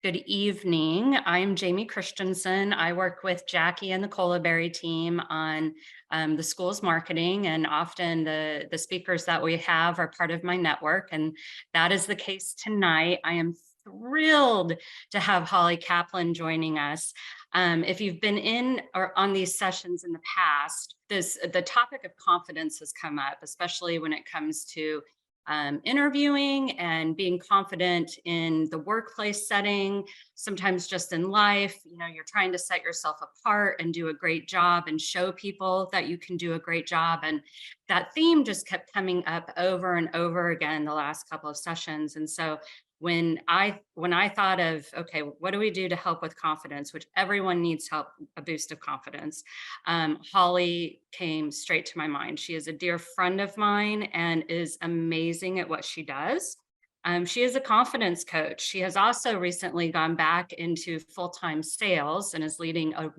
Good evening. I'm Jamie Christensen. I work with Jackie and the Colaberry team on the school's marketing, and often the speakers that we have are part of my network, and that is the case tonight. I am thrilled to have Holly Caplan joining us. If you've been in or on these sessions in the past, the topic of confidence has come up, especially when it comes to interviewing and being confident in the workplace setting, sometimes just in life. You're trying to set yourself apart and do a great job and show people that you can do a great job. And that theme just kept coming up over and over again the last couple of sessions. And so when I thought of, okay, what do we do to help with confidence, which everyone needs help, a boost of confidence, Holly came straight to my mind. She is a dear friend of mine and is amazing at what she does. She is a confidence coach. She has also recently gone back into full-time sales and is leading a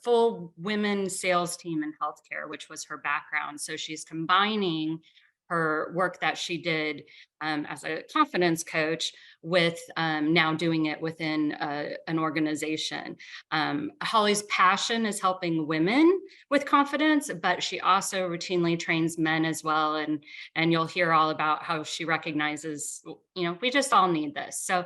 full women sales team in healthcare, which was her background. So she's combining her work that she did as a confidence coach with now doing it within an organization. Holly's passion is helping women with confidence, but she also routinely trains men as well. And you'll hear all about how she recognizes, we just all need this. So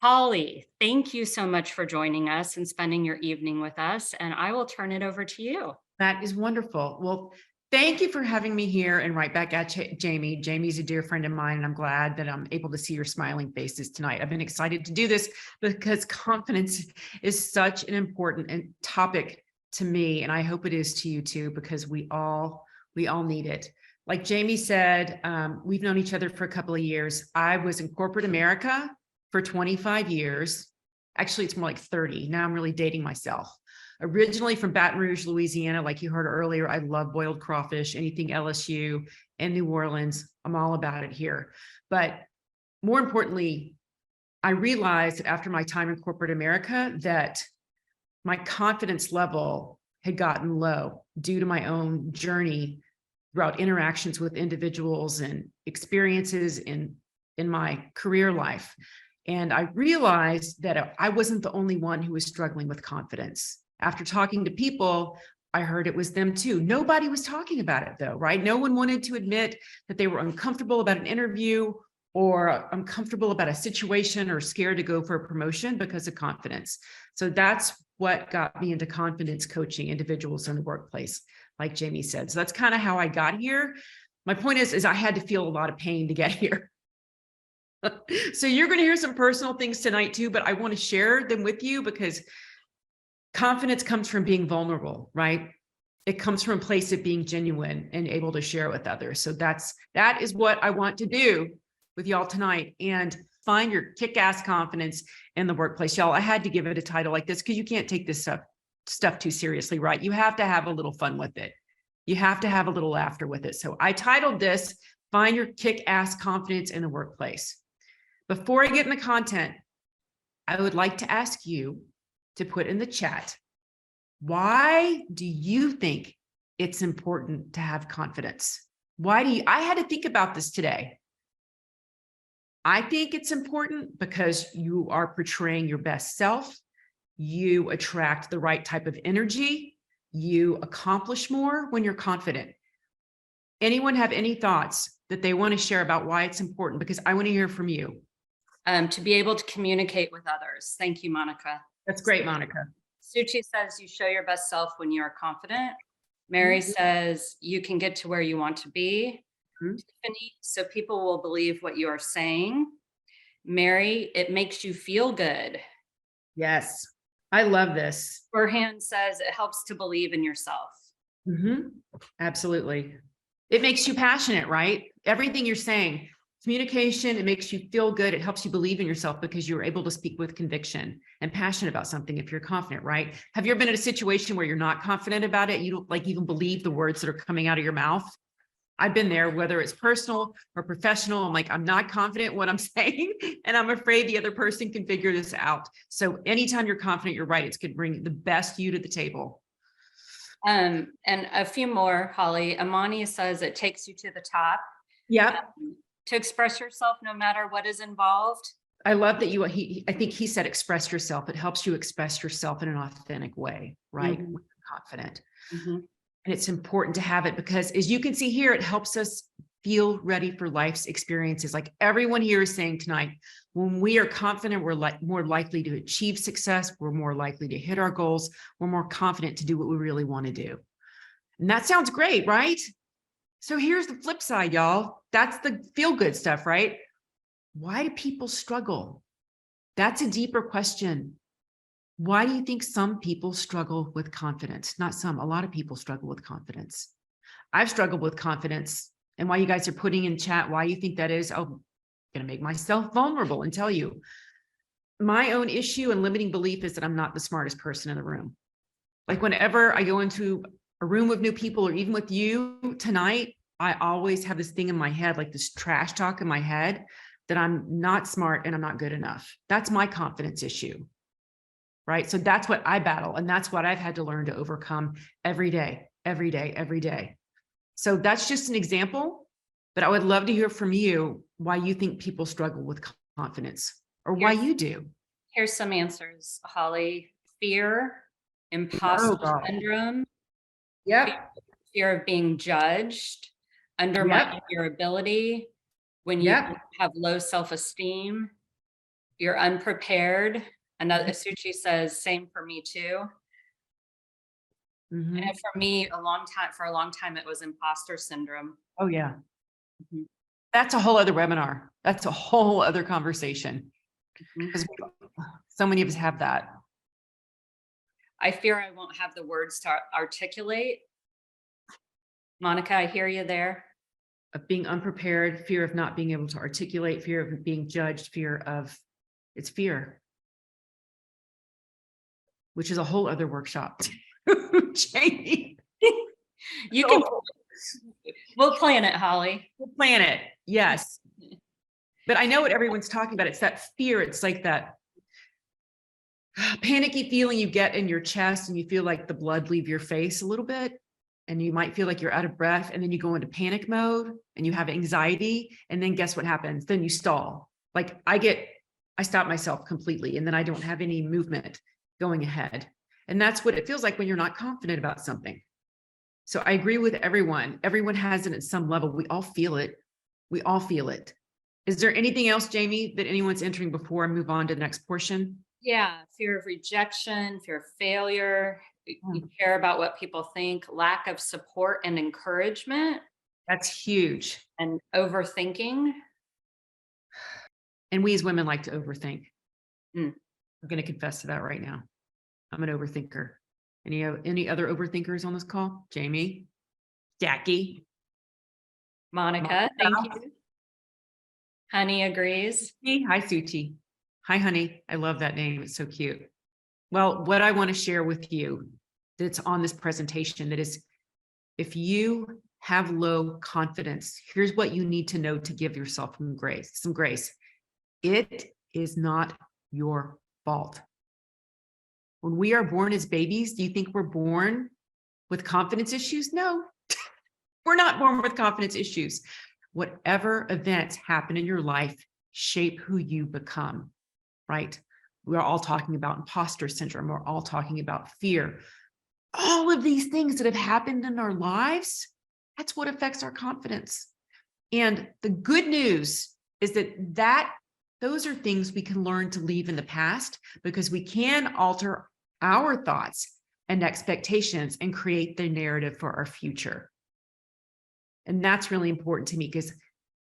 Holly, thank you so much for joining us and spending your evening with us. And I will turn it over to you. That is wonderful. Well, thank you for having me here, and right back at Jamie. Jamie's a dear friend of mine, and I'm glad that I'm able to see your smiling faces tonight. I've been excited to do this because confidence is such an important topic to me, and I hope it is to you too, because we all need it. Like Jamie said, we've known each other for a couple of years. I was in corporate America for 25 years. Actually, it's more like 30. Now I'm really dating myself. Originally from Baton Rouge, Louisiana, like you heard earlier. I love boiled crawfish, anything LSU and New Orleans. I'm all about it here. But more importantly, I realized that after my time in corporate America that my confidence level had gotten low due to my own journey throughout interactions with individuals and experiences in my career life. And I realized that I wasn't the only one who was struggling with confidence. After talking to people, I heard it was them too. Nobody was talking about it though, right? No one wanted to admit that they were uncomfortable about an interview or uncomfortable about a situation or scared to go for a promotion because of confidence. So that's what got me into confidence coaching individuals in the workplace, like Jamie said. So that's kind of how I got here. My point is I had to feel a lot of pain to get here. So you're going to hear some personal things tonight too, but I want to share them with you because confidence comes from being vulnerable, right? It comes from a place of being genuine and able to share it with others. So that is what I want to do with y'all tonight, and find your kick-ass confidence in the workplace. Y'all, I had to give it a title like this because you can't take this stuff too seriously, right? You have to have a little fun with it. You have to have a little laughter with it. So I titled this, Find Your Kick-Ass Confidence in the Workplace. Before I get in the content, I would like to ask you to put in the chat, why do you think it's important to have confidence? I had to think about this today. I think it's important because you are portraying your best self. You attract the right type of energy. You accomplish more when you're confident. Anyone have any thoughts that they want to share about why it's important? Because I want to hear from you. To be able to communicate with others. Thank you, Monica. That's great, Monica. Suchi says you show your best self when you are confident. Mary says you can get to where you want to be. Tiffany, so people will believe what you are saying. Mary, it makes you feel good. Yes, I love this. Burhan says it helps to believe in yourself. Absolutely. It makes you passionate, right? Everything you're saying. Communication, it makes you feel good. It helps you believe in yourself because you're able to speak with conviction and passionate about something if you're confident, right? Have you ever been in a situation where you're not confident about it? You don't like even believe the words that are coming out of your mouth? I've been there, whether it's personal or professional. I'm like, I'm not confident in what I'm saying, and I'm afraid the other person can figure this out. So anytime you're confident, you're right. It's going to bring the best you to the table. And a few more, Holly. Amani says it takes you to the top. Yep. To express yourself no matter what is involved. I love that I think he said, express yourself. It helps you express yourself in an authentic way, right? Mhm. When you're confident. Mhm. And it's important to have it because as you can see here, it helps us feel ready for life's experiences. Like everyone here is saying tonight, when we are confident, we're more likely to achieve success. We're more likely to hit our goals. We're more confident to do what we really want to do. And that sounds great, right? So here's the flip side, y'all. That's the feel good stuff, right? Why do people struggle? That's a deeper question. Why do you think some people struggle with confidence? Not some, a lot of people struggle with confidence. I've struggled with confidence. And why you guys are putting in chat why you think that is, I'm going to make myself vulnerable and tell you. My own issue and limiting belief is that I'm not the smartest person in the room. Like whenever I go into a room with new people or even with you tonight, I always have this thing in my head, like this trash talk in my head that I'm not smart and I'm not good enough. That's my confidence issue, right? So that's what I battle. And that's what I've had to learn to overcome every day, every day, every day. So that's just an example, but I would love to hear from you why you think people struggle with confidence or why Here's you do. here's some answers, Holly. Fear, Oh, imposter God. syndrome, fe- Yep. fear of being judged, Yep. undermining your ability, when you Yep. have low self-esteem, you're unprepared. Another Suchi says, same for me too. And Mm-hmm. for me, for a long time, it was imposter syndrome. Oh, yeah. Mhm, That's a whole other webinar. That's a whole other conversation mhm. because so many of us have that. I fear I won't have the words to articulate. Monica, I hear you there. Of being unprepared, fear of not being able to articulate, fear of being judged, it's fear, which is a whole other workshop. Jamie. You can, we'll plan it, Holly. Planet. Yes. But I know what everyone's talking about. It's that fear. It's like that panicky feeling you get in your chest and you feel like the blood leave your face a little bit. And you might feel like you're out of breath. And then you go into panic mode and you have anxiety. And then guess what happens? Then you stall. Like I stop myself completely. And then I don't have any movement going ahead. And that's what it feels like when you're not confident about something. So I agree with everyone. Everyone has it at some level. We all feel it. We all feel it. Is there anything else, Jamie, that anyone's entering before I move on to the next portion? Yeah, fear of rejection, fear of failure. You care about what people think, lack of support and encouragement, That's huge. and overthinking. And we as women like to overthink. Mm. I'm going to confess to that right now. I'm an overthinker. Any other overthinkers on this call? Jamie, Jackie, Monica, thank you. Honey agrees. Hi, Suchi. Hi, honey. I love that name. It's so cute. Well, what I want to share with you that's on this presentation that is, if you have low confidence, here's what you need to know to give yourself some grace. It is not your fault. When we are born as babies, do you think we're born with confidence issues? No, we're not born with confidence issues. Whatever events happen in your life shape who you become, right? We're all talking about imposter syndrome. We're all talking about fear. All of these things that have happened in our lives, that's what affects our confidence. And the good news is that those are things we can learn to leave in the past because we can alter our thoughts and expectations and create the narrative for our future. And that's really important to me because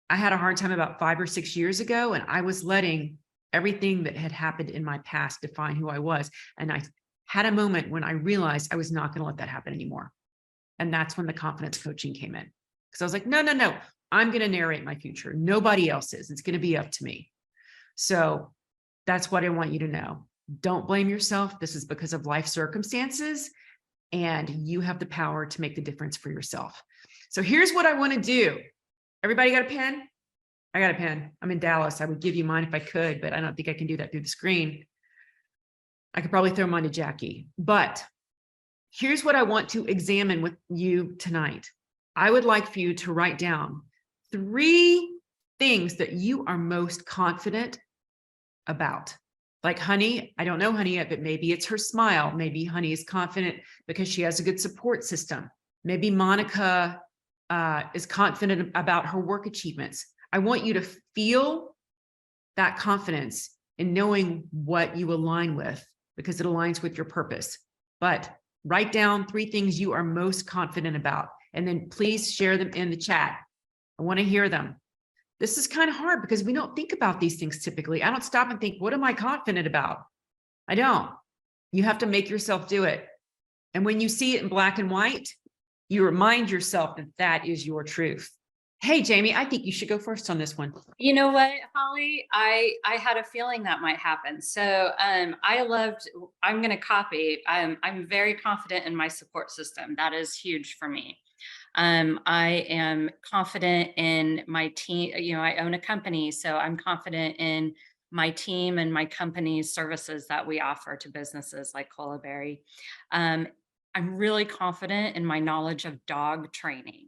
I had a hard time about 5 or 6 years ago, and I was letting everything that had happened in my past define who I was. And I had a moment when I realized I was not going to let that happen anymore. And that's when the confidence coaching came in. Because I was like, no, I'm going to narrate my future. Nobody else is. It's going to be up to me. So that's what I want you to know. Don't blame yourself. This is because of life circumstances, and you have the power to make the difference for yourself. So here's what I want to do. Everybody got a pen? I got a pen. I'm in Dallas. I would give you mine if I could, but I don't think I can do that through the screen. I could probably throw mine to Jackie, but here's what I want to examine with you tonight. I would like for you to write down 3 things that you are most confident about? Like Honey, I don't know Honey yet, but maybe it's her smile. Maybe Honey is confident because she has a good support system. Maybe Monica is confident about her work achievements. I want you to feel that confidence in knowing what you align with, because it aligns with your purpose. But write down 3 things you are most confident about, and then please share them in the chat. I want to hear them. This is kind of hard because we don't think about these things typically. I don't stop and think, what am I confident about? I don't. You have to make yourself do it. And when you see it in black and white, you remind yourself that that is your truth. Hey, Jamie, I think you should go first on this one. You know what, Holly? I had a feeling that might happen. So I'm going to copy. I'm very confident in my support system. That is huge for me. I am confident in my team. You know, I own a company, so I'm confident in my team and my company's services that we offer to businesses like Colaberry. I'm really confident in my knowledge of dog training.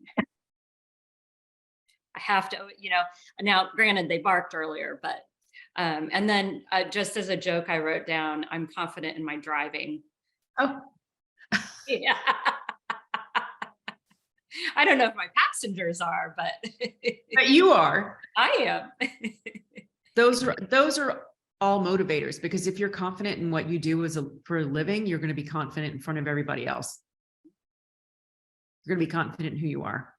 I have to, you know, now granted they barked earlier, but, and then just as a joke, I wrote down, I'm confident in my driving. Oh, Yeah. I don't know if my passengers are, but but you are. I am. Those are all motivators, because if you're confident in what you do for a living, you're going to be confident in front of everybody else. You're going to be confident in who you are.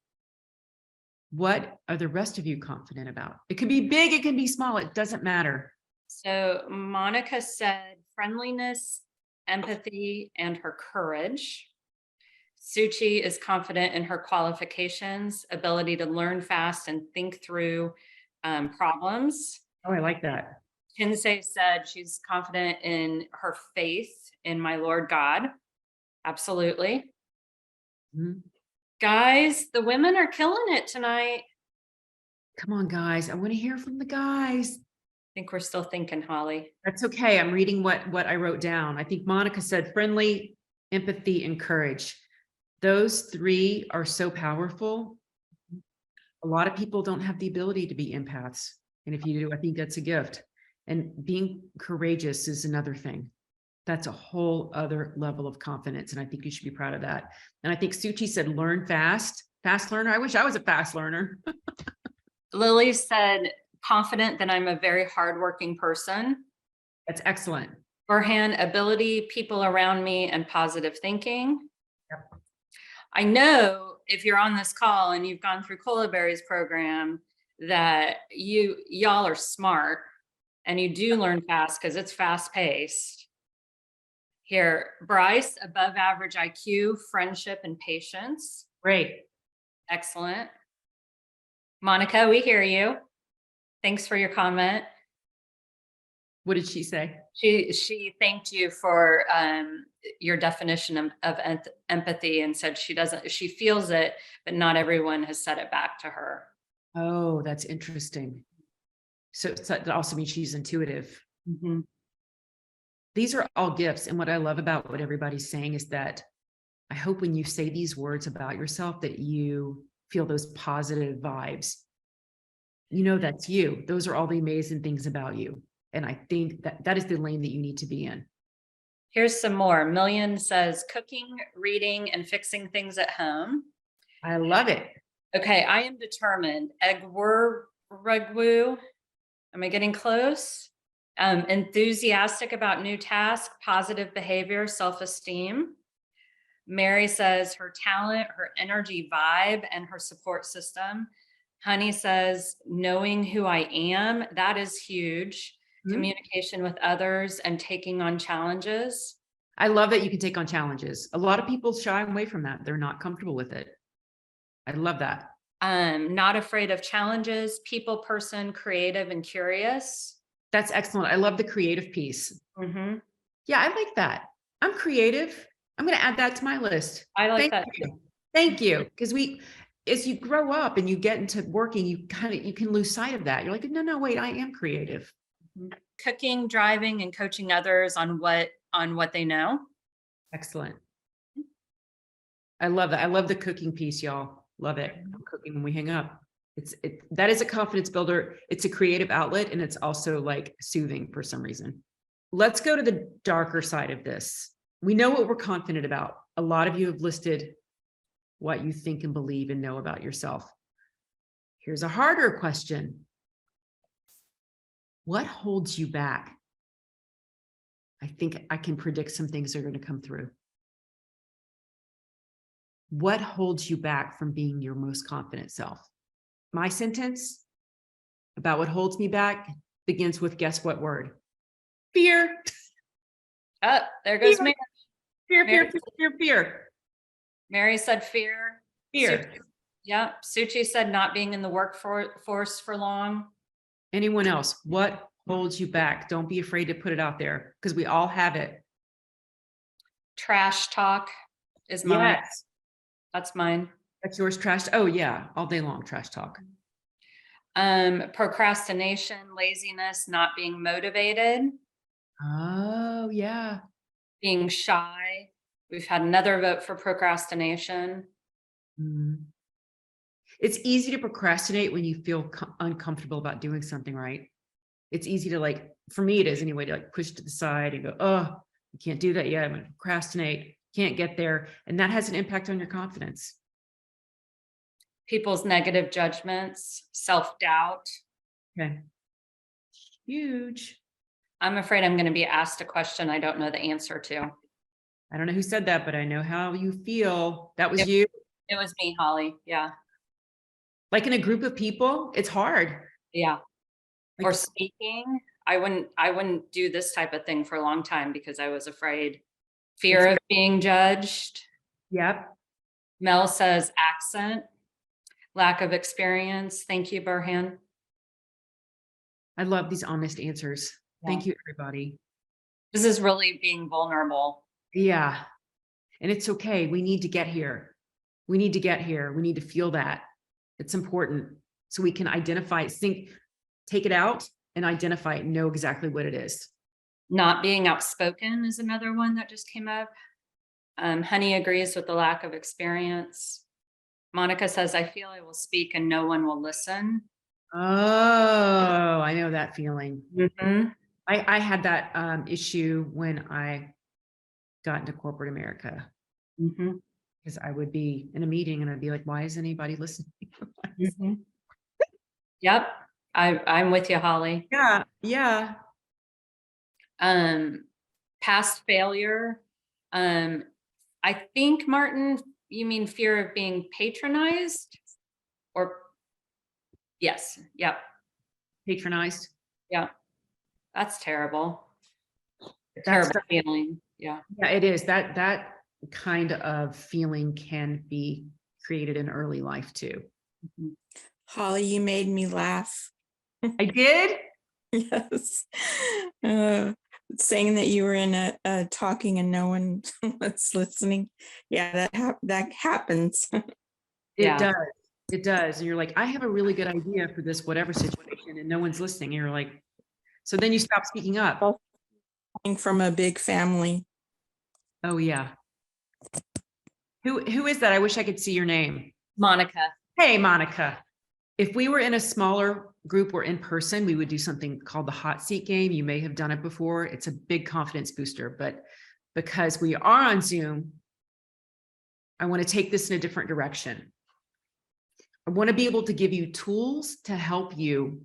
What are the rest of you confident about? It could be big, it can be small, it doesn't matter. So Monica said friendliness, empathy, and her courage. Suchi is confident in her qualifications, ability to learn fast and think through problems. Oh, I like that. Kinsey said she's confident in her faith in my Lord God. Absolutely. Mhm. Guys, the women are killing it tonight. Come on, guys. I want to hear from the guys. I think we're still thinking, Holly. That's okay. I'm reading what I wrote down. I think Monica said friendly, empathy, and courage. Those 3 are so powerful. A lot of people don't have the ability to be empaths. And if you do, I think that's a gift. And being courageous is another thing. That's a whole other level of confidence. And I think you should be proud of that. And I think Suchi said, learn fast learner. I wish I was a fast learner. Lily said, confident that I'm a very hardworking person. That's excellent. Burhan, ability, people around me, and positive thinking. Yep. I know if you're on this call and you've gone through Colaberry's program that y'all are smart and you do learn fast because it's fast paced. Here, Bryce, above average IQ, friendship, and patience. Great. Excellent. Monica, we hear you. Thanks for your comment. What did she say? She thanked you for your definition of empathy and said she feels it, but not everyone has said it back to her. Oh, that's interesting. So that also means she's intuitive. Mm-hmm. These are all gifts. And what I love about what everybody's saying is that I hope when you say these words about yourself that you feel those positive vibes. You know, that's you. Those are all the amazing things about you. And I think that is the lane that you need to be in. Here's some more. Million says cooking, reading, and fixing things at home. I love it. Okay, I am determined. Egwurugwu. Am I getting close? Enthusiastic about new tasks, positive behavior, self-esteem. Mary says her talent, her energy vibe, and her support system. Honey says knowing who I am, that is huge. Mm-hmm. Communication with others and taking on challenges. I love that you can take on challenges. A lot of people shy away from that. They're not comfortable with it. I love that. Not afraid of challenges, people person, creative and curious. That's excellent. I love the creative piece. Mm-hmm. Yeah, I like that. I'm creative. I'm going to add that to my list. I like that too. Thank you. Because as you grow up and you get into working, you can lose sight of that. You're like, no, wait, I am creative. Mm-hmm. Cooking, driving, and coaching others on what they know. Excellent. I love that. I love the cooking piece, y'all. Love it. I'm cooking when we hang up. That is a confidence builder. It's a creative outlet, and it's also like soothing for some reason. Let's go to the darker side of this. We know what we're confident about. A lot of you have listed what you think and believe and know about yourself. Here's a harder question. What holds you back? I think I can predict some things are going to come through. What holds you back from being your most confident self? My sentence about what holds me back begins with, guess what word? Fear. Oh, there goes Fear. Mary. Fear. Mary said fear. Fear. Yeah. Suchi said not being in the workforce for long. Anyone else? What holds you back? Don't be afraid to put it out there because we all have it. Trash talk is mine. Yes. That's mine. That's yours, trash. Oh yeah, all day long, trash talk. Procrastination, laziness, not being motivated, Oh yeah. being shy. We've had another vote for procrastination. Mhm. It's easy to procrastinate when you feel uncomfortable about doing something, right? It's easy to, like, for me it is anyway, to like push to the side and go, oh, you can't do that yet. I'm going to procrastinate, can't get there. And that has an impact on your confidence. People's negative judgments, self-doubt. Okay. Huge. I'm afraid I'm going to be asked a question I don't know the answer to. I don't know who said that, but I know how you feel. That was you. It was me, Holly. Yeah. Like in a group of people, it's hard. Yeah. Like, Or speaking. I wouldn't do this type of thing for a long time because I was afraid. Fear of being judged. yep. Mel says accent, lack of experience. Thank you, Burhan. I love these honest answers. Yeah. Thank you, everybody. This is really being vulnerable. Yeah. And it's okay. We need to get here. We need to get here. We need to feel that. It's important so we can identify, take it out and identify it, know exactly what it is. Not being outspoken is another one that just came up. Honey agrees with the lack of experience. Monica says, I feel I will speak and no one will listen. Oh, I know that feeling. Mm-hmm. I had that issue when I got into corporate America. Mm-hmm. Because I would be in a meeting and I'd be like, why is anybody listening? Mm-hmm. Yep. I'm with you, Holly. Yeah. Yeah. Past failure. I think, Martin, you mean fear of being patronized? Or yes. Yep. Patronized. Yeah. That's terrible. That's Terrible feeling. Yeah. Yeah, it is. That kind of feeling can be created in early life too. Mm-hmm. Holly, you made me laugh. I did? Yes. Saying that you were in a talking and no one was listening. Yeah, that happens. It does. It does. And you're like, I have a really good idea for this whatever situation and no one's listening. And you're like, so then you stop speaking up. Coming from a big family. Oh yeah. Who is that? I wish I could see your name. Monica. Hey, Monica. If we were in a smaller group or in person, we would do something called the hot seat game. You may have done it before. It's a big confidence booster, but because we are on Zoom, I want to take this in a different direction. I want to be able to give you tools to help you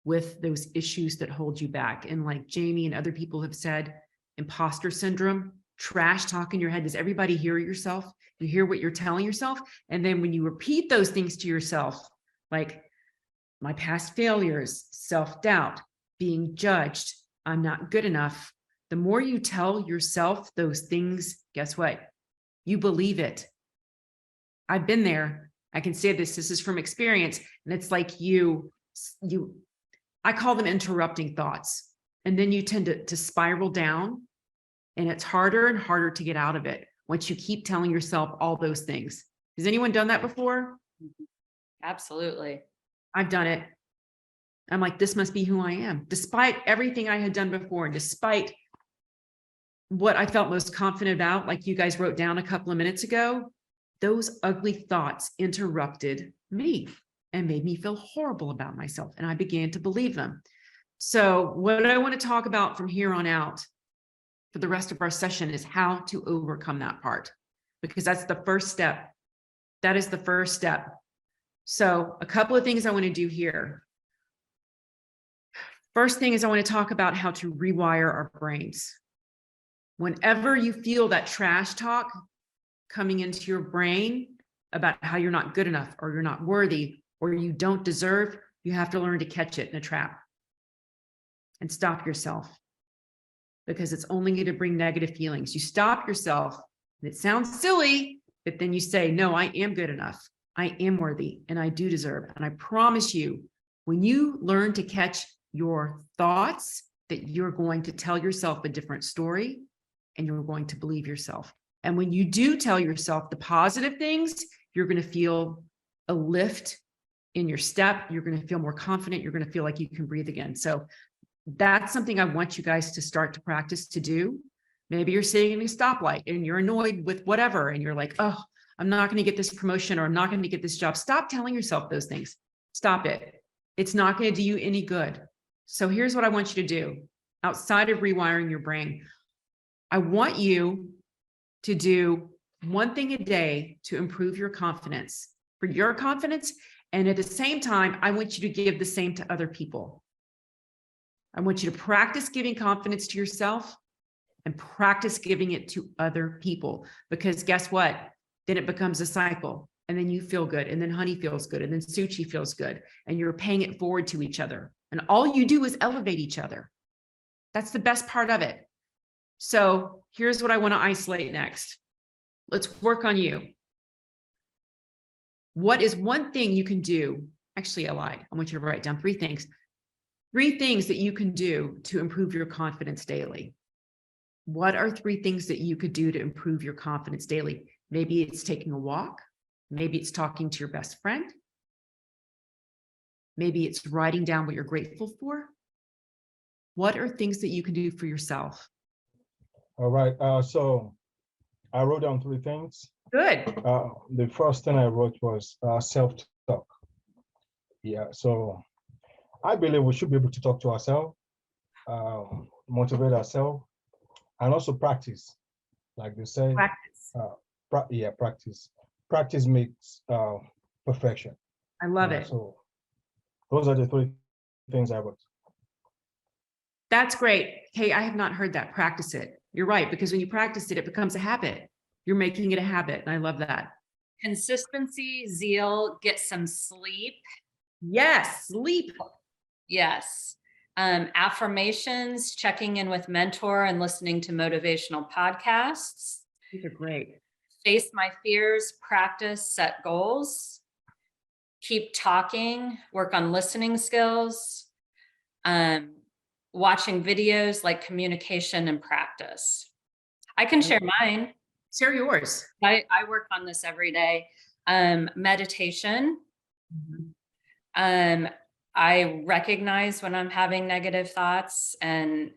with those issues that hold you back. And like Jamie and other people have said, imposter syndrome, trash talk in your head. Does everybody hear yourself? You hear what you're telling yourself. And then when you repeat those things to yourself, like my past failures, self-doubt, being judged, I'm not good enough. The more you tell yourself those things, guess what? You believe it. I've been there. I can say this is from experience. And it's like I call them interrupting thoughts. And then you tend to spiral down and it's harder and harder to get out of it once you keep telling yourself all those things. Has anyone done that before? Absolutely. I've done it. I'm like, this must be who I am. Despite everything I had done before, and despite what I felt most confident about, like you guys wrote down a couple of minutes ago, those ugly thoughts interrupted me. and made me feel horrible about myself. And I began to believe them. So what I want to talk about from here on out for the rest of our session is how to overcome that part, because that's the first step. That is the first step. So a couple of things I want to do here. First thing is I want to talk about how to rewire our brains. Whenever you feel that trash talk coming into your brain about how you're not good enough or you're not worthy or you don't deserve, you have to learn to catch it in a trap and stop yourself, because it's only going to bring negative feelings. You stop yourself, and it sounds silly, but then you say, no, I am good enough. I am worthy and I do deserve. And I promise you, when you learn to catch your thoughts, that you're going to tell yourself a different story and you're going to believe yourself. And when you do tell yourself the positive things, you're going to feel a lift in your step. You're going to feel more confident. You're going to feel like you can breathe again. So that's something I want you guys to start to practice to do. Maybe you're sitting in a stoplight and you're annoyed with whatever, and you're like, oh, I'm not going to get this promotion, or I'm not going to get this job. Stop telling yourself those things. Stop it. It's not going to do you any good. So here's what I want you to do. Outside of rewiring your brain, I want you to do one thing a day to improve your confidence, for your confidence. And at the same time, I want you to give the same to other people. I want you to practice giving confidence to yourself and practice giving it to other people, because guess what? Then it becomes a cycle, and then you feel good, and then Honey feels good, and then Suchi feels good, and you're paying it forward to each other. And all you do is elevate each other. That's the best part of it. So here's what I want to isolate next. Let's work on you. What is one thing you can do? Actually, I lied. I want you to write down 3 things. 3 things that you can do to improve your confidence daily. What are 3 things that you could do to improve your confidence daily? Maybe it's taking a walk. Maybe it's talking to your best friend. Maybe it's writing down what you're grateful for. What are things that you can do for yourself? All right. So I wrote down 3 things. Good. The first thing I wrote was self-talk. Yeah. So I believe we should be able to talk to ourselves, motivate ourselves, and also practice. Like they say, Practice. Practice. Practice makes perfection. I love it. So those are the 3 things I wrote. That's great. Hey, I have not heard that. Practice it. You're right, because when you practice it, it becomes a habit. You're making it a habit, and I love that. Consistency, zeal, get some sleep. Yes, sleep. Yes. Affirmations, checking in with mentor and listening to motivational podcasts. These are great. Face my fears, practice, set goals. Keep talking, work on listening skills. Watching videos like communication and practice. I can share mine. Share yours. I work on this every day. Meditation. I recognize when I'm having negative thoughts, and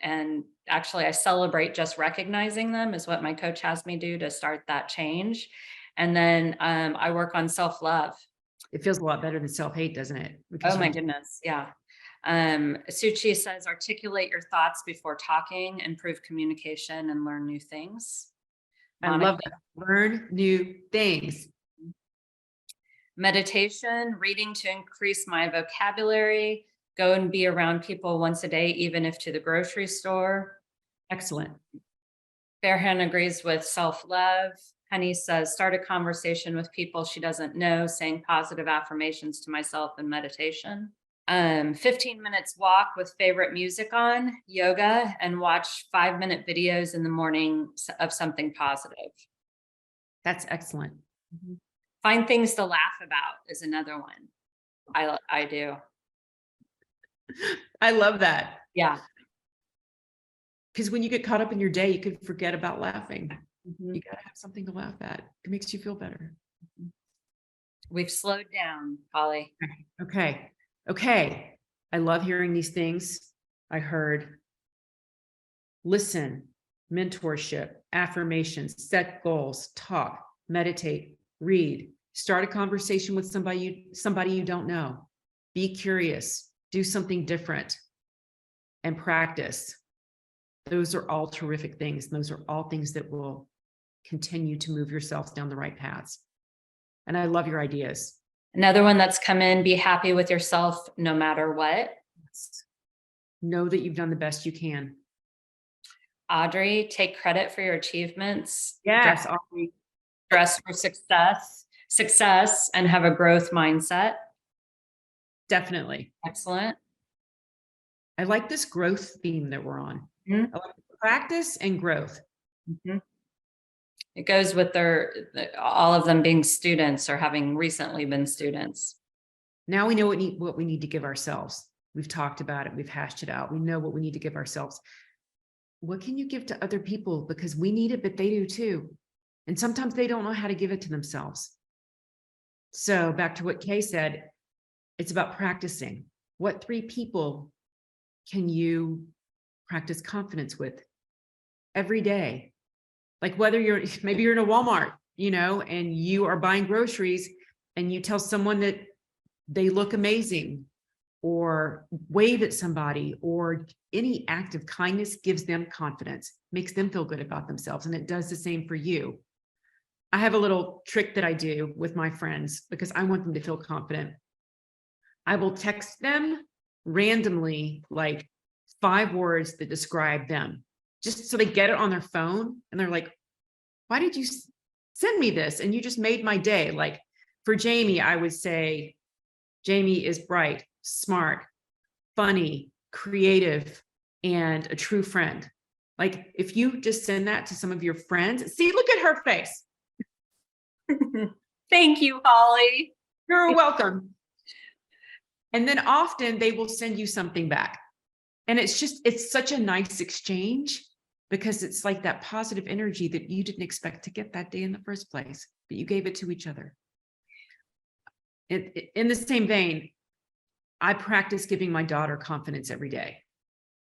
actually I celebrate just recognizing them is what my coach has me do to start that change. And then I work on self-love. It feels a lot better than self-hate, doesn't it? Because oh my goodness. Yeah. Suchi says, articulate your thoughts before talking, improve communication, and learn new things. I love that. Learn new things. Meditation, reading to increase my vocabulary, go and be around people once a day, even if to the grocery store. Excellent. Fairhan agrees with self-love. Honey says, start a conversation with people she doesn't know, saying positive affirmations to myself in meditation. 15 minutes walk with favorite music on, yoga, and watch 5-minute videos in the morning of something positive. That's excellent. Find things to laugh about is another one. I do. I love that. Yeah. Because when you get caught up in your day, you could forget about laughing. Mm-hmm. You got to have something to laugh at. It makes you feel better. We've slowed down, Holly. Okay. Okay. I love hearing these things. I heard listen, mentorship, affirmations, set goals, talk, meditate, read, Start a conversation with somebody you don't know. Be curious, do something different, and practice. Those are all terrific things. And those are all things that will continue to move yourselves down the right paths. And I love your ideas. Another one that's come in, be happy with yourself no matter what. Know that you've done the best you can. Audrey, take credit for your achievements. Yes, Audrey. Dress for success, and have a growth mindset. Definitely. Excellent. I like this growth theme that we're on. Mhm. I like practice and growth. Mhm. It goes with all of them being students or having recently been students. Now we know what we need to give ourselves. We've talked about it. We've hashed it out. We know what we need to give ourselves. What can you give to other people? Because we need it, but they do too. And sometimes they don't know how to give it to themselves. So back to what Kay said, it's about practicing. What 3 people can you practice confidence with every day? Like whether maybe you're in a Walmart, and you are buying groceries and you tell someone that they look amazing, or wave at somebody, or any act of kindness gives them confidence, makes them feel good about themselves. And it does the same for you. I have a little trick that I do with my friends because I want them to feel confident. I will text them randomly, like 5 words that describe them, just so they get it on their phone. And they're like, why did you send me this? And you just made my day. Like for Jamie, I would say, Jamie is bright, smart, funny, creative, and a true friend. Like if you just send that to some of your friends, see, look at her face. Thank you, Holly. You're welcome. And then often they will send you something back. And it's such a nice exchange because it's like that positive energy that you didn't expect to get that day in the first place, but you gave it to each other. In the same vein, I practice giving my daughter confidence every day.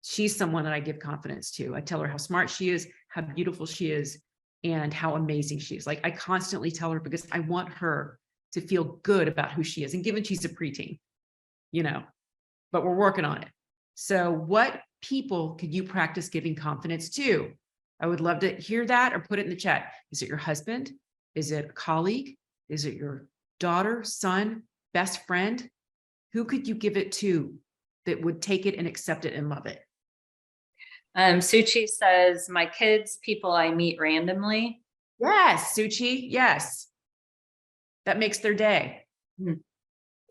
She's someone that I give confidence to. I tell her how smart she is, how beautiful she is, and how amazing she is. Like I constantly tell her because I want her to feel good about who she is. And given she's a preteen, but we're working on it. So what people could you practice giving confidence to? I would love to hear that or put it in the chat. Is it your husband? Is it a colleague? Is it your daughter, son, best friend? Who could you give it to that would take it and accept it and love it? Suchi says, my kids, people I meet randomly. Yes, Suchi. Yes. That makes their day.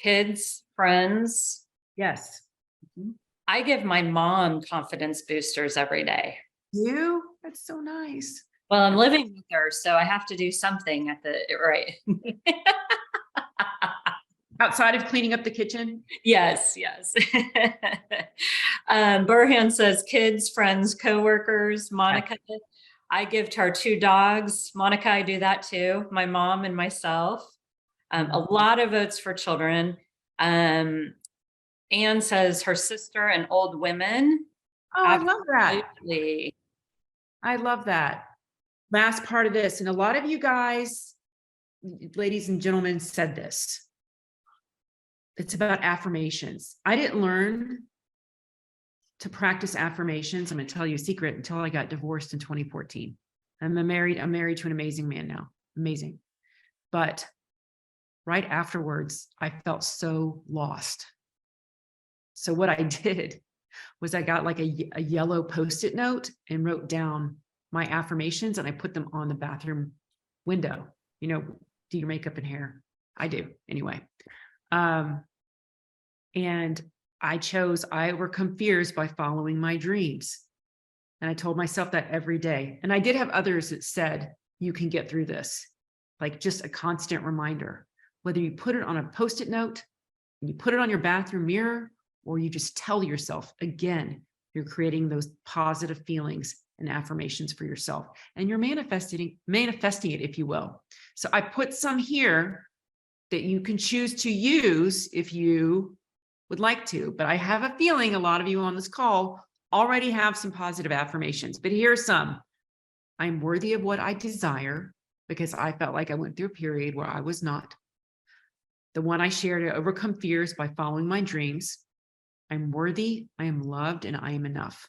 Kids, friends. Yes. I give my mom confidence boosters every day. You? That's so nice. Well, I'm living with her, so I have to do something right. Outside of cleaning up the kitchen? Yes. Burhan says kids, friends, coworkers. Monica, I give her 2 dogs. Monica, I do that too. My mom and myself. A lot of votes for children. Anne says her sister and old women. Oh, I love that. Absolutely. I love that. Last part of this, and a lot of you guys, ladies and gentlemen, said this. It's about affirmations. I didn't learn to practice affirmations. I'm going to tell you a secret until I got divorced in 2014. I'm married to an amazing man now. Amazing. But right afterwards, I felt so lost. So what I did was I got like a yellow Post-it note and wrote down my affirmations and I put them on the bathroom window. Do your makeup and hair. I do anyway. And I chose, I overcome fears by following my dreams. And I told myself that every day. And I did have others that said, you can get through this. Like just a constant reminder, whether you put it on a Post-it note and you put it on your bathroom mirror, or you just tell yourself again, you're creating those positive feelings and affirmations for yourself. And you're manifesting it, if you will. So I put some here that you can choose to use if you would like to, but I have a feeling a lot of you on this call already have some positive affirmations, but here's some. I'm worthy of what I desire. because I felt like I went through a period where I was not. The one I shared to overcome fears by following my dreams. I'm worthy, I am loved, and I am enough.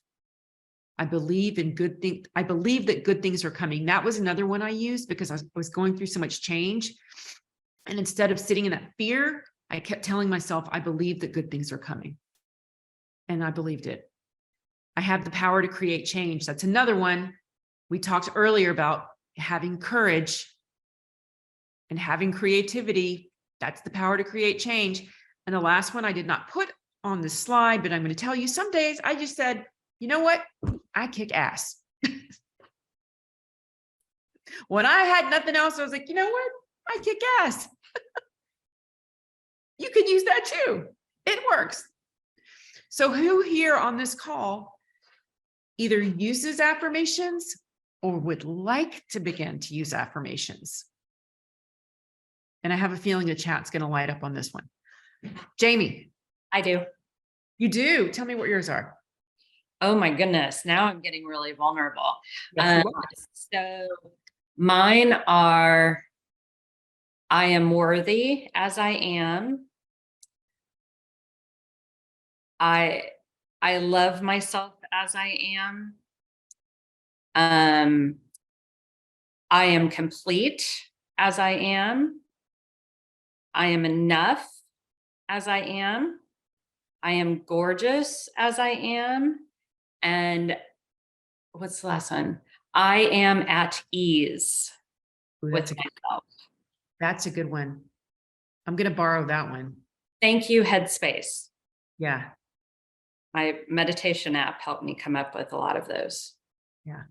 I believe in good things. I believe that good things are coming. That was another one I used because I was going through so much change. And instead of sitting in that fear, I kept telling myself, I believe that good things are coming. And I believed it. I have the power to create change. That's another one. We talked earlier about having courage and having creativity. That's the power to create change. And the last one I did not put on the slide, but I'm going to tell you, some days I just said, you know what? I kick ass. When I had nothing else, I was like, you know what? I kick ass. You could use that too. It works. So who here on this call either uses affirmations or would like to begin to use affirmations? And I have a feeling the chat's going to light up on this one. Jamie. I do. You do. Tell me what yours are. Oh my goodness. Now I'm getting really vulnerable. Yes, So mine are, I am worthy as I am. I love myself as I am. I am complete as I am. I am enough as I am. I am gorgeous as I am. And what's the last one? I am at ease with myself. That's a good one. I'm going to borrow that one. Thank you, Headspace. Yeah. My meditation app helped me come up with a lot of those. Yeah.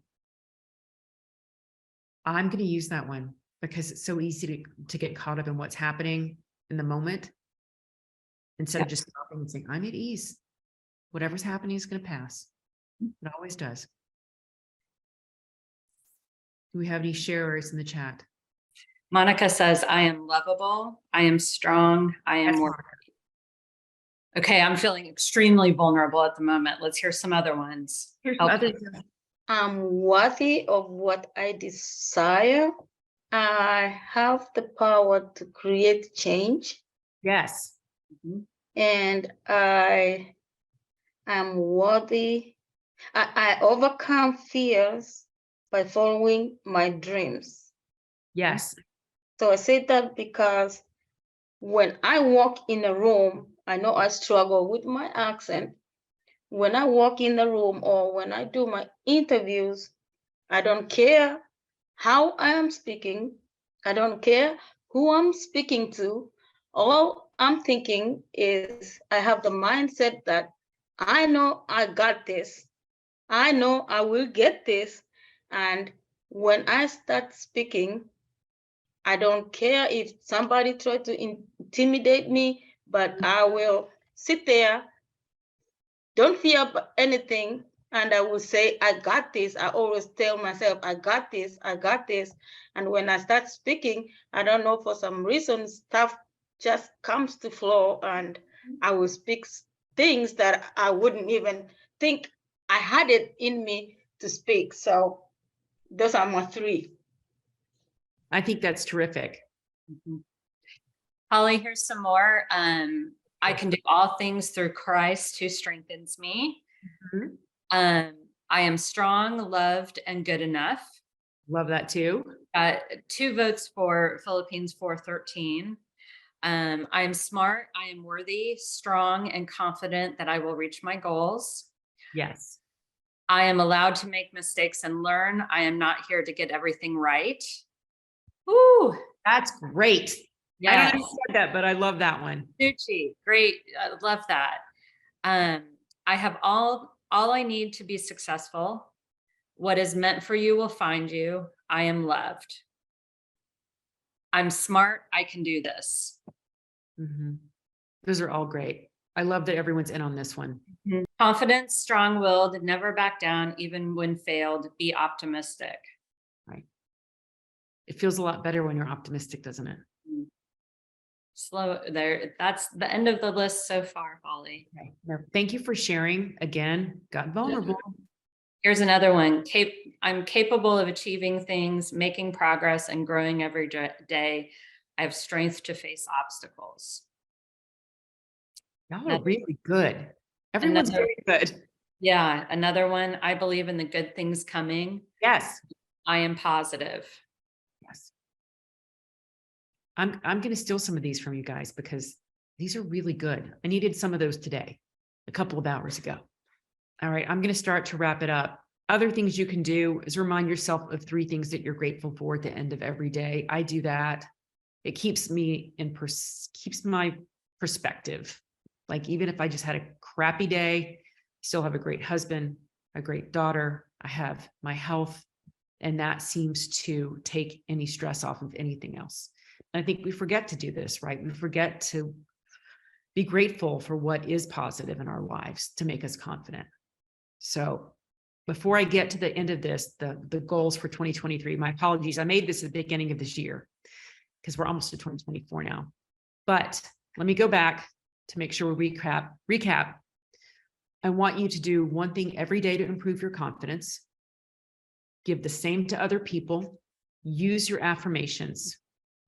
I'm going to use that one because it's so easy to get caught up in what's happening in the moment. Instead of just stopping and saying, I'm at ease. Whatever's happening is going to pass. It always does. Do we have any sharers in the chat? Monica says, I am lovable. I am strong. I am worthy. Okay, I'm feeling extremely vulnerable at the moment. Let's hear some other ones. I'm worthy of what I desire. I have the power to create change. Yes. And I am worthy. I overcome fears by following my dreams. Yes. So I say that because when I walk in a room, I know I struggle with my accent. When I walk in the room or when I do my interviews, I don't care how I am speaking. I don't care who I'm speaking to. All I'm thinking is I have the mindset that I know I got this. I know I will get this. And when I start speaking, I don't care if somebody tried to intimidate me, but I will sit there, don't fear anything, and I will say, I got this. I always tell myself, I got this, I got this. And when I start speaking, I don't know, for some reason, stuff just comes to flow, and I will speak things that I wouldn't even think I had it in me to speak. So those are my three. I think that's terrific. Holly, here's some more. I can do all things through Christ who strengthens me. I am strong, loved, and good enough. Love that too. 2 votes for Philippines 4:13. I am smart, I am worthy, strong, and confident that I will reach my goals. Yes. I am allowed to make mistakes and learn. I am not here to get everything right. Ooh, that's great. Yeah, I don't know who said that, but I love that one. Suchi, great. I love that. I have all I need to be successful. What is meant for you will find you. I am loved. I'm smart. I can do this. Those are all great. I love that everyone's in on this one. Confidence, strong-willed, never back down, even when failed. Be optimistic. Right. It feels a lot better when you're optimistic, doesn't it? Slow there. That's the end of the list so far, Holly. Okay. Thank you for sharing again. Got vulnerable. Here's another one. I'm capable of achieving things, making progress, and growing every day. I have strength to face obstacles. Y'all are really good. Everyone's Another, very good. yeah, another one. I believe in the good things coming. Yes. I am positive. Yes. I'm going to steal some of these from you guys because these are really good. I needed some of those today, a couple of hours ago. All right, I'm going to start to wrap it up. Other things you can do is remind yourself of 3 things that you're grateful for at the end of every day. I do that. It keeps me keeps my perspective. Like, even if I just had a crappy day, I still have a great husband, a great daughter. I have my health, and that seems to take any stress off of anything else. And I think we forget to do this, right? We forget to be grateful for what is positive in our lives to make us confident. So before I get to the end of this, the goals for 2023, my apologies. I made this at the beginning of this year because we're almost to 2024 now. But let me go back to make sure we recap. I want you to do one thing every day to improve your confidence. Give the same to other people. Use your affirmations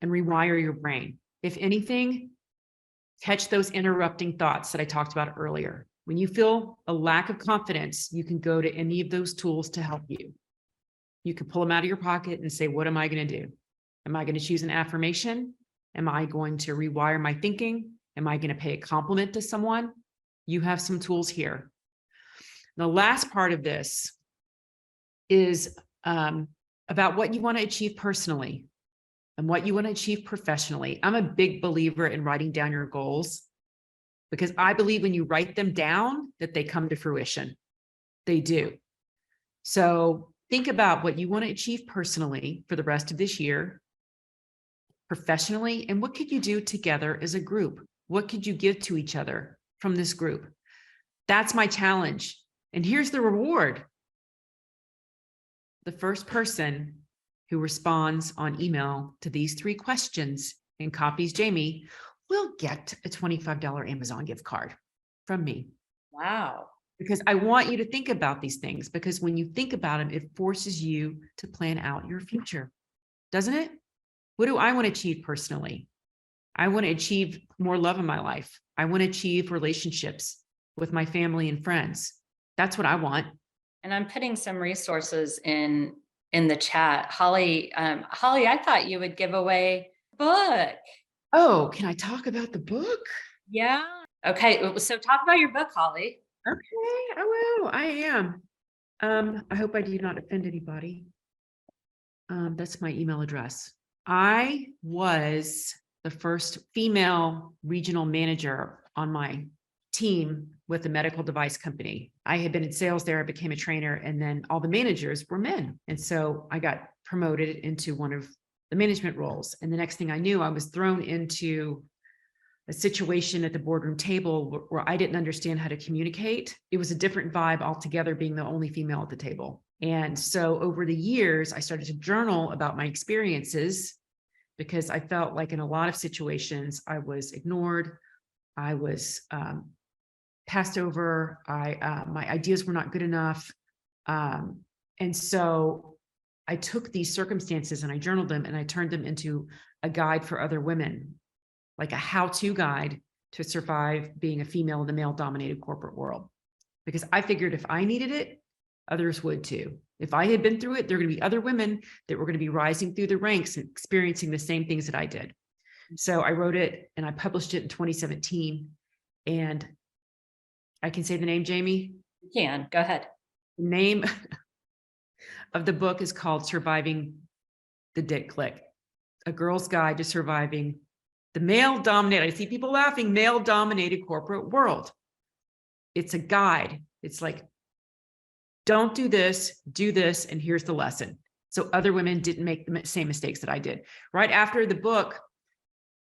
and rewire your brain. If anything, catch those interrupting thoughts that I talked about earlier. When you feel a lack of confidence, you can go to any of those tools to help you. You can pull them out of your pocket and say, what am I going to do? Am I going to choose an affirmation? Am I going to rewire my thinking? Am I going to pay a compliment to someone? You have some tools here. The last part of this is about what you want to achieve personally and what you want to achieve professionally. I'm a big believer in writing down your goals because I believe when you write them down that they come to fruition. They do. So think about what you want to achieve personally for the rest of this year, professionally, and what could you do together as a group? What could you give to each other from this group? That's my challenge. And here's the reward. The first person who responds on email to these 3 questions and copies Jamie will get a $25 Amazon gift card from me. Wow. Because I want you to think about these things, because when you think about them, it forces you to plan out your future, doesn't it? What do I want to achieve personally? I want to achieve more love in my life. I want to achieve relationships with my family and friends. That's what I want. And I'm putting some resources in the chat. Holly, I thought you would give away a book. Oh, can I talk about the book? Yeah. Okay. So talk about your book, Holly. Okay, I will. I am. I hope I do not offend anybody. That's my email address. I was the first female regional manager on my team with a medical device company. I had been in sales there, I became a trainer, and then all the managers were men. And so I got promoted into one of the management roles. And the next thing I knew, I was thrown into a situation at the boardroom table where I didn't understand how to communicate. It was a different vibe altogether, being the only female at the table. And so over the years, I started to journal about my experiences because I felt like in a lot of situations, I was ignored. I was passed over. My ideas were not good enough. And so I took these circumstances and I journaled them and I turned them into a guide for other women, like a how-to guide to survive being a female in the male-dominated corporate world. Because I figured if I needed it, others would too. If I had been through it, there are going to be other women that were going to be rising through the ranks and experiencing the same things that I did. So I wrote it and I published it in 2017. And I can say the name, Jamie? You can. Go ahead. The name of the book is called Surviving the Dick Click, A Girl's Guide to Surviving the Male-Dominated, I see people laughing, male-dominated corporate world. It's a guide. It's like, don't do this, and here's the lesson. So other women didn't make the same mistakes that I did. Right after the book,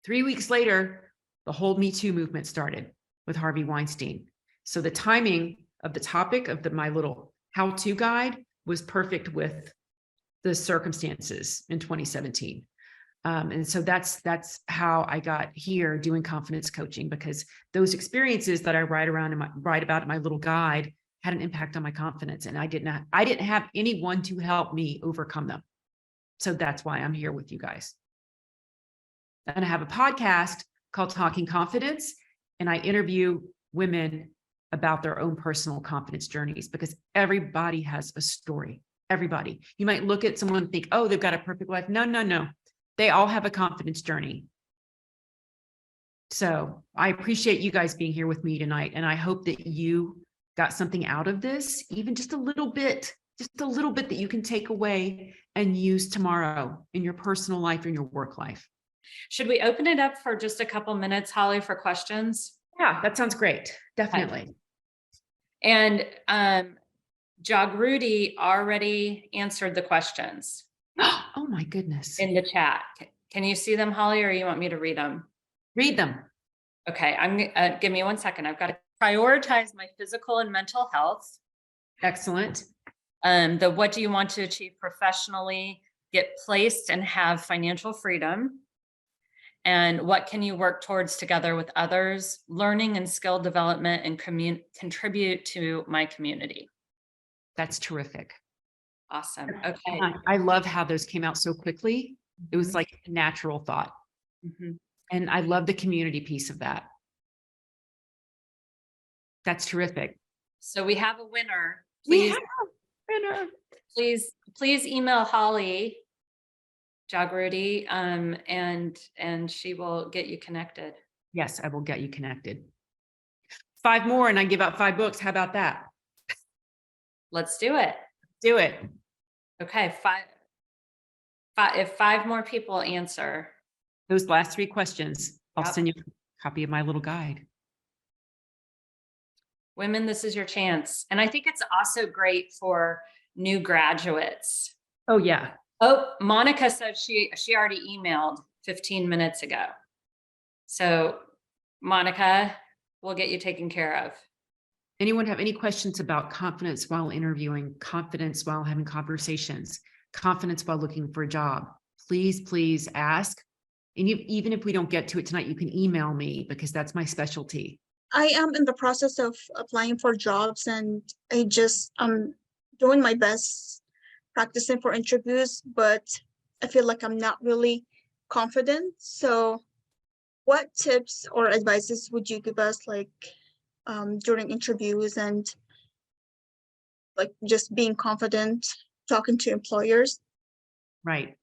3 weeks later, the whole Me Too movement started with Harvey Weinstein. So the timing of the topic of my little how-to guide was perfect with the circumstances in 2017. And so that's how I got here doing confidence coaching, because those experiences that I write about in my little guide had an impact on my confidence, and I didn't have anyone to help me overcome them. So that's why I'm here with you guys. And I have a podcast called Talking Confidence, and I interview women about their own personal confidence journeys, because everybody has a story. Everybody. You might look at someone and think, oh, they've got a perfect life. No, no, no. They all have a confidence journey. So I appreciate you guys being here with me tonight. And I hope that you got something out of this, even just a little bit that you can take away and use tomorrow in your personal life, in your work life. Should we open it up for just a couple minutes, Holly, for questions? Yeah, that sounds great. Definitely. And Jagruti already answered the questions Oh my goodness. in the chat. Can you see them, Holly, or you want me to read them? Read them. Okay, give me 1 second. I've got to prioritize my physical and mental health. Excellent. What do you want to achieve professionally, get placed and have financial freedom? And what can you work towards together with others, learning and skill development, and contribute to my community? That's terrific. Awesome. Okay. I love how those came out so quickly. It was like a natural thought. Mhm. And I love the community piece of that. That's terrific. So we have a winner. We Please, have a winner. please email Holly Jagruti, and she will get you connected. Yes, I will get you connected. 5 more and I give out 5 books. How about that? Let's do it. Do it. Okay, if 5 more people answer. Those last 3 questions, I'll Yep. send you a copy of my little guide. Women, this is your chance. And I think it's also great for new graduates. Oh yeah. Oh, Monica said she already emailed 15 minutes ago. So Monica, we'll get you taken care of. Anyone have any questions about confidence while interviewing, confidence while having conversations, confidence while looking for a job? Please ask. And even if we don't get to it tonight, you can email me, because that's my specialty. I am in the process of applying for jobs, and I just doing my best practicing for interviews, but I feel like I'm not really confident. So what tips or advices would you give us, like during interviews, and like just being confident talking to employers? Right.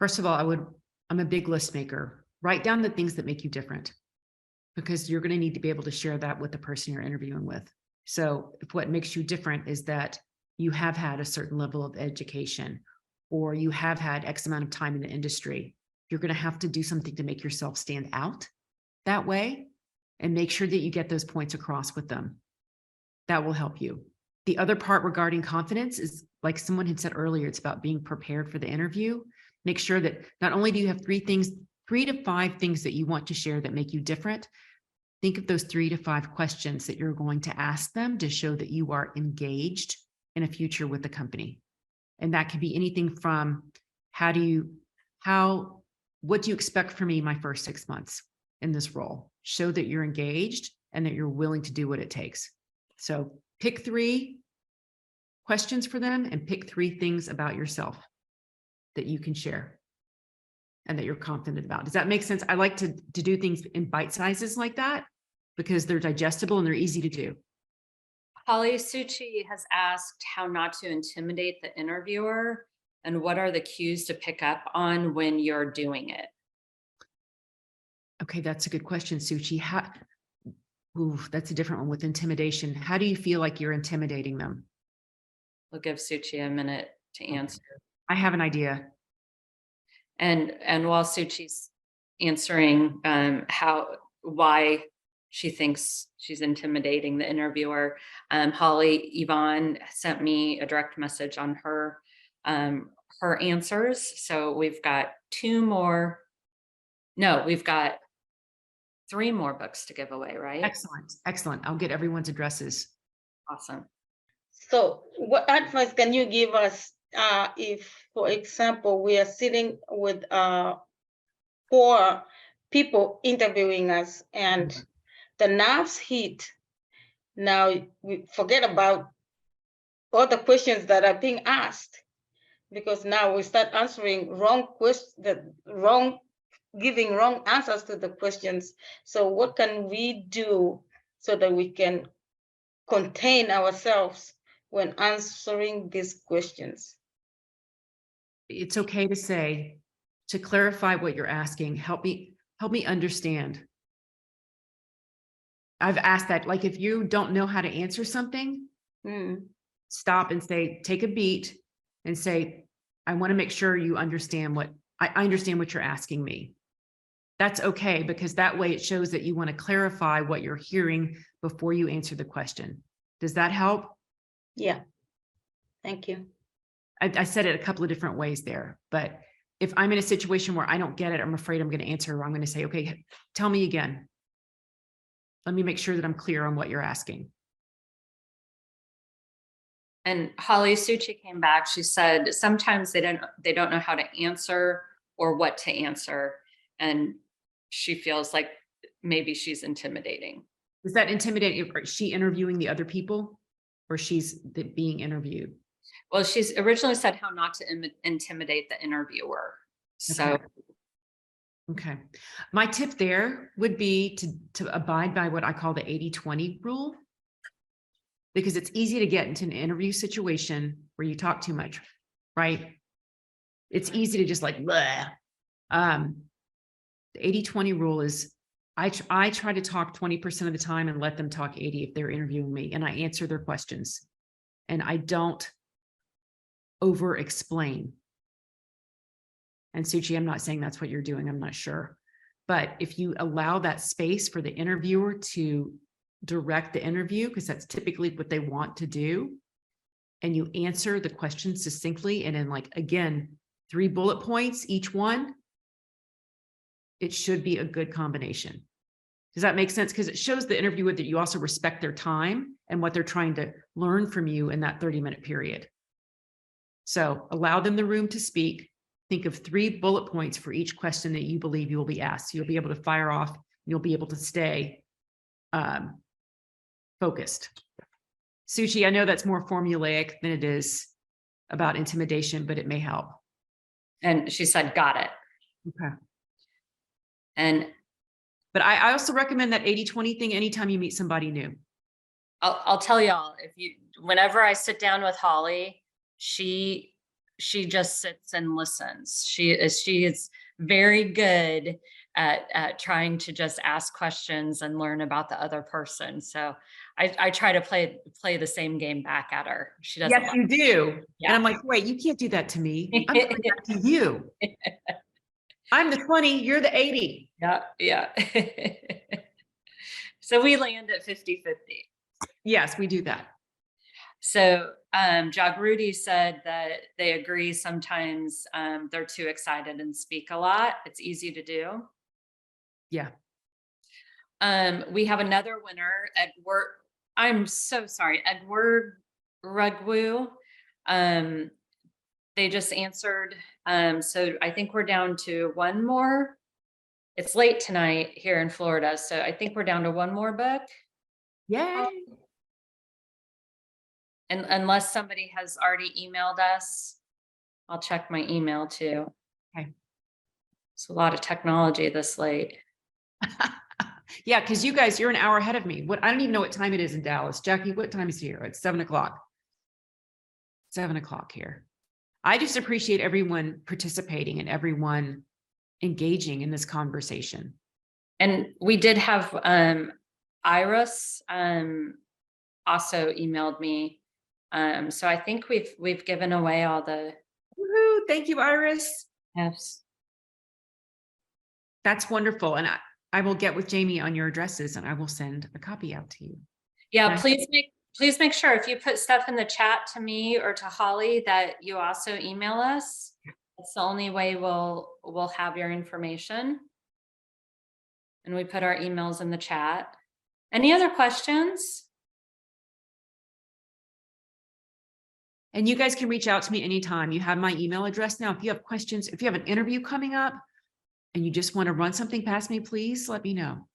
First of all, I'm a big list maker. Write down the things that make you different, because you're going to need to be able to share that with the person you're interviewing with. So if what makes you different is that you have had a certain level of education, or you have had X amount of time in the industry, you're going to have to do something to make yourself stand out that way, and make sure that you get those points across with them. That will help you. The other part regarding confidence is, like someone had said earlier, it's about being prepared for the interview. Make sure that not only do you have 3 to 5 things that you want to share that make you different, think of those 3 to 5 questions that you're going to ask them to show that you are engaged in a future with the company. And that can be anything from what do you expect from me my first 6 months in this role? Show that you're engaged and that you're willing to do what it takes. So pick 3 questions for them, and pick 3 things about yourself that you can share and that you're confident about. Does that make sense? I like to do things in bite sizes like that, because they're digestible and they're easy to do. Holly, Suchi has asked how not to intimidate the interviewer, and what are the cues to pick up on when you're doing it? Okay, that's a good question, Suchi. That's a different one with intimidation. How do you feel like you're intimidating them? We'll give Suchi a minute to answer. I have an idea. And while Suchi's answering why she thinks she's intimidating the interviewer, Holly Yvonne sent me a direct message on her answers. So we've got 3 more books to give away, right? Excellent. I'll get everyone's addresses. Awesome. So what advice can you give us if, for example, we are sitting with 4 people interviewing us, and the nerves hit, Now we forget about all the questions that are being asked, because now we start answering wrong questions, giving wrong answers to the questions. So what can we do so that we can contain ourselves when answering these questions? It's okay to say, to clarify what you're asking, help me understand. I've asked that, like, if you don't know how to answer something, stop and say, take a beat and say, I want to make sure you understand what I understand what you're asking me. That's okay, because that way it shows that you want to clarify what you're hearing before you answer the question. Does that help? Yeah, thank you. I said it a couple of different ways there, but if I'm in a situation where I don't get it, I'm afraid I'm going to answer, I'm going to say, okay, tell me again. Let me make sure that I'm clear on what you're asking. And Holly, Suchi came back. She said sometimes they don't know how to answer or what to answer, and she feels like maybe she's intimidating. Is that intimidating? Is she interviewing the other people, or she's being interviewed? Well, she's originally said how not to intimidate the interviewer. So, okay. My tip there would be to abide by what I call the 80-20 rule, because it's easy to get into an interview situation where you talk too much, right? It's easy to just like, bleh. The 80-20 rule is I try to talk 20% of the time and let them talk 80 if they're interviewing me, and I answer their questions, and I don't over explain. And Suchi, I'm not saying that's what you're doing, I'm not sure. But if you allow that space for the interviewer to direct the interview, because that's typically what they want to do, and you answer the question succinctly, and in, like, again, 3 bullet points each one, it should be a good combination. Does that make sense? Because it shows the interviewer that you also respect their time and what they're trying to learn from you in that 30-minute period. So allow them the room to speak. Think of 3 bullet points for each question that you believe you will be asked. So you'll be able to fire off. You'll be able to stay focused. Suchi, I know that's more formulaic than it is about intimidation, but it may help. and she said, got it. Okay. But I also recommend that 80-20 thing anytime you meet somebody new. I'll tell y'all, whenever I sit down with Holly, she just sits and listens. She is very good at trying to just ask questions and learn about the other person. So I try to play the same game back at her. She doesn't. Yes, you do. Yeah. And I'm like, wait, you can't do that to me. I'm doing that to you. I'm the 20, you're the 80. Yeah. So we land at 50-50. Yes, we do that. So Jagruti said that they agree sometimes they're too excited and speak a lot. It's easy to do. Yeah. We have another winner, Edward. I'm so sorry, Edward Rugwu. They just answered. So I think we're down to one more. It's late tonight here in Florida, so I think we're down to one more book. Yay. And unless somebody has already emailed us, I'll check my email too. Okay. It's a lot of technology this late. Yeah, because you guys, you're an hour ahead of me. I don't even know what time it is in Dallas. Jackie, what time is here? It's 7 o'clock. 7 o'clock here. I just appreciate everyone participating and everyone engaging in this conversation. And we did have Iris also emailed me. So I think we've given away all the. Woohoo! Thank you, Iris. Yes. That's wonderful. And I will get with Jamie on your addresses and I will send a copy out to you. Yeah, Nice. please make sure if you put stuff in the chat to me or to Holly that you also email us. It's the only way we'll have your information. And we put our emails in the chat. Any other questions? And you guys can reach out to me anytime. You have my email address now. If you have questions, if you have an interview coming up and you just want to run something past me, please let me know.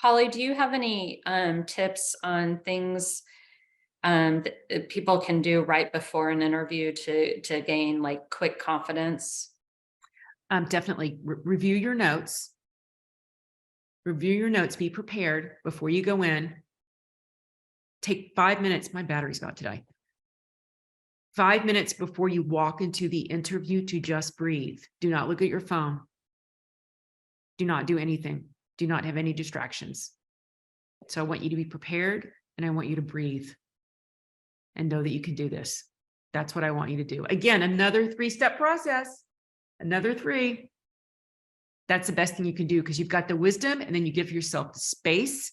Holly, do you have any tips on things that people can do right before an interview to gain like quick confidence? Definitely review your notes. Review your notes, be prepared before you go in. Take 5 minutes. My battery's about to die. 5 minutes before you walk into the interview to just breathe. Do not look at your phone. Do not do anything. Do not have any distractions. So I want you to be prepared and I want you to breathe and know that you can do this. That's what I want you to do. Again, another 3-step process, another 3. That's the best thing you can do because you've got the wisdom and then you give yourself the space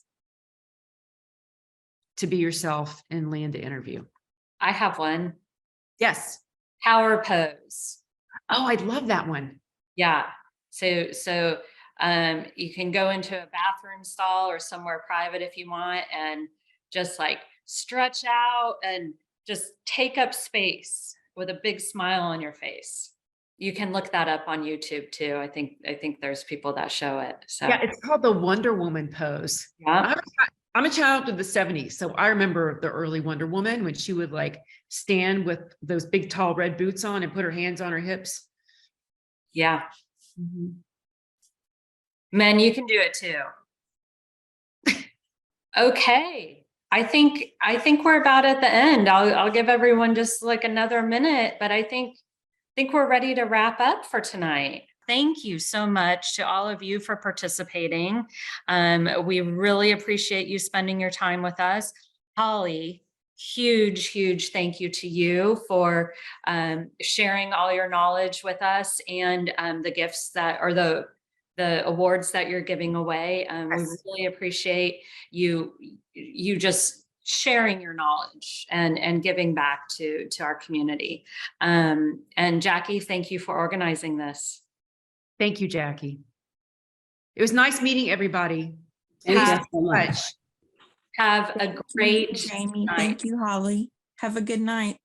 to be yourself and land the interview. I have one. Yes. Power pose. Oh, I love that one. Yeah. So you can go into a bathroom stall or somewhere private if you want, and just like stretch out and just take up space with a big smile on your face. You can look that up on YouTube too. I think there's people that show it. So Yeah, it's called the Wonder Woman pose. yeah. I'm a child of the 70s, so I remember the early Wonder Woman when she would like stand with those big tall red boots on and put her hands on her hips. Yeah. Mhm. Men, you can do it too. Okay. I think we're about at the end. I'll give everyone just like another minute, but I think we're ready to wrap up for tonight. Thank you so much to all of you for participating. We really appreciate you spending your time with us. Holly, huge thank you to you for sharing all your knowledge with us and the gifts that are the awards that you're giving away. We really appreciate you just sharing your knowledge and giving back to our community. And Jackie, thank you for organizing this. Thank you, Jackie. It was nice meeting everybody. Thank Have- you so much. Have a great Jamie. night. Thank you, Holly. Have a good night.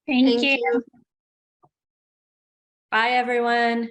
Thank you. Bye, everyone.